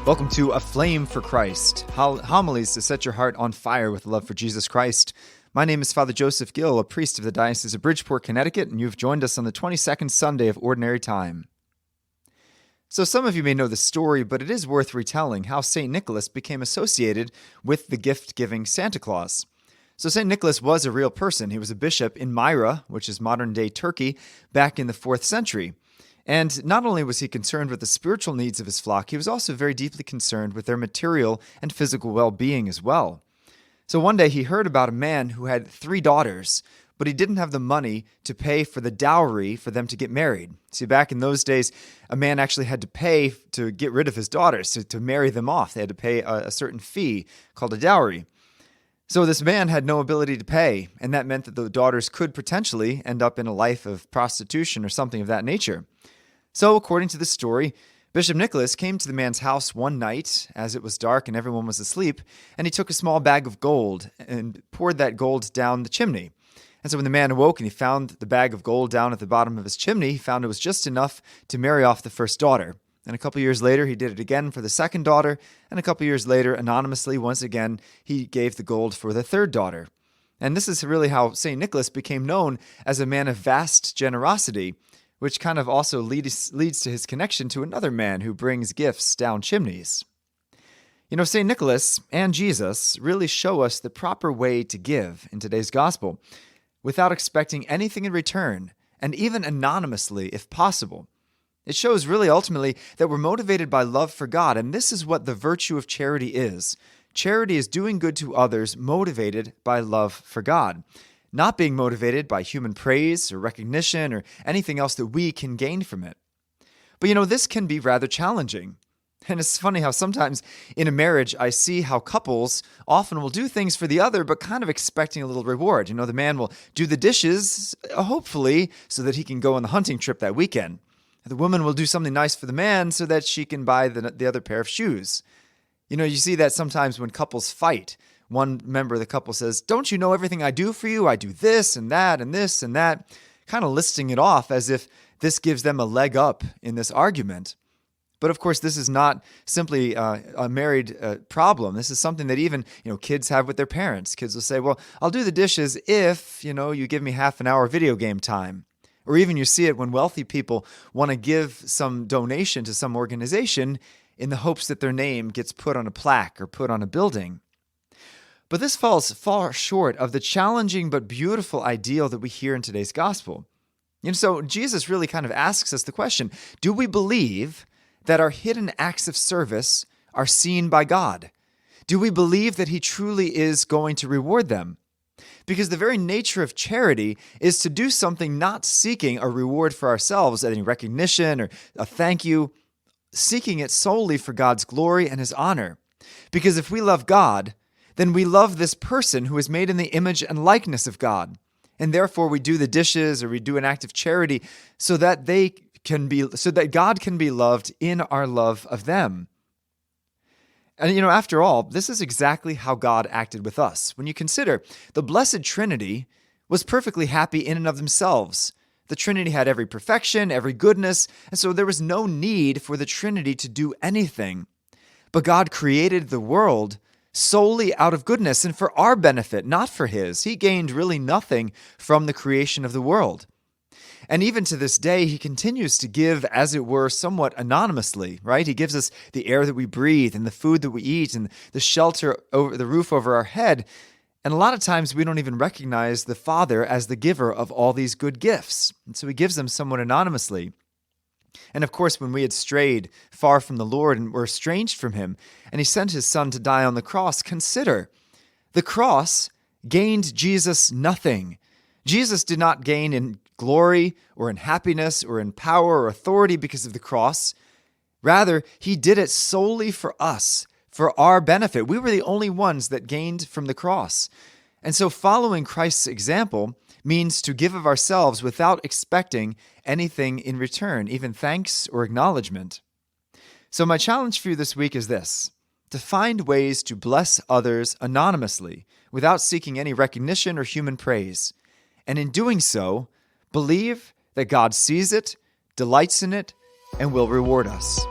Welcome to Aflame for Christ, homilies to set your heart on fire with love for Jesus Christ. My name is Father Joseph Gill, a priest of the Diocese of Bridgeport, Connecticut, and you've joined us on the 22nd Sunday of Ordinary Time. So some of you may know the story, but it is worth retelling how St. Nicholas became associated with the gift-giving Santa Claus. So St. Nicholas was a real person. He was a bishop in Myra, which is modern-day Turkey, back in the 4th century. And not only was he concerned with the spiritual needs of his flock, he was also very deeply concerned with their material and physical well-being as well. So one day he heard about a man who had 3 daughters, but he didn't have the money to pay for the dowry for them to get married. See, back in those days, a man actually had to pay to get rid of his daughters, to marry them off. They had to pay a certain fee called a dowry. So this man had no ability to pay, and that meant that the daughters could potentially end up in a life of prostitution or something of that nature. So, according to the story, Bishop Nicholas came to the man's house one night as it was dark and everyone was asleep, and he took a small bag of gold and poured that gold down the chimney. And so when the man awoke and he found the bag of gold down at the bottom of his chimney, he found it was just enough to marry off the first daughter. And a couple years later, he did it again for the second daughter, and a couple years later, anonymously, once again, he gave the gold for the third daughter. And this is really how St. Nicholas became known as a man of vast generosity, which kind of also leads to his connection to another man who brings gifts down chimneys. You know, St. Nicholas and Jesus really show us the proper way to give in today's gospel, without expecting anything in return, and even anonymously if possible. It shows really ultimately that we're motivated by love for God, and this is what the virtue of charity is. Charity is doing good to others motivated by love for God, not being motivated by human praise or recognition or anything else that we can gain from it. But you know, this can be rather challenging. And it's funny how sometimes in a marriage, I see how couples often will do things for the other, but kind of expecting a little reward. You know, the man will do the dishes, hopefully, so that he can go on the hunting trip that weekend. The woman will do something nice for the man so that she can buy the other pair of shoes. You know, you see that sometimes when couples fight. One member of the couple says, "Don't you know everything I do for you? I do this and that and this and that," kind of listing it off as if this gives them a leg up in this argument. But of course, this is not simply a married problem. This is something that even kids have with their parents. Kids will say, "Well, I'll do the dishes if you give me half an hour video game time." Or even you see it when wealthy people want to give some donation to some organization in the hopes that their name gets put on a plaque or put on a building. But this falls far short of the challenging but beautiful ideal that we hear in today's gospel. So Jesus really kind of asks us the question, do we believe that our hidden acts of service are seen by God? Do we believe that He truly is going to reward them? Because the very nature of charity is to do something not seeking a reward for ourselves, any recognition or a thank you, seeking it solely for God's glory and His honor. Because if we love God, then we love this person who is made in the image and likeness of God. And therefore we do the dishes or we do an act of charity so that God can be loved in our love of them. And after all, this is exactly how God acted with us. When you consider the Blessed Trinity was perfectly happy in and of themselves. The Trinity had every perfection, every goodness, and so there was no need for the Trinity to do anything. But God created the world solely out of goodness and for our benefit, not for His. He gained really nothing from the creation of the world. And even to this day, He continues to give, as it were, somewhat anonymously, right? He gives us the air that we breathe and the food that we eat and the shelter over the roof over our head. And a lot of times we don't even recognize the Father as the giver of all these good gifts. And so He gives them somewhat anonymously. And of course, when we had strayed far from the Lord and were estranged from Him, and He sent His Son to die on the cross, consider, the cross gained Jesus nothing. Jesus did not gain in glory or in happiness or in power or authority because of the cross. Rather, He did it solely for us, for our benefit. We were the only ones that gained from the cross. And so following Christ's example means to give of ourselves without expecting anything in return, even thanks or acknowledgement. So my challenge for you this week is this: to find ways to bless others anonymously without seeking any recognition or human praise. And in doing so, believe that God sees it, delights in it, and will reward us.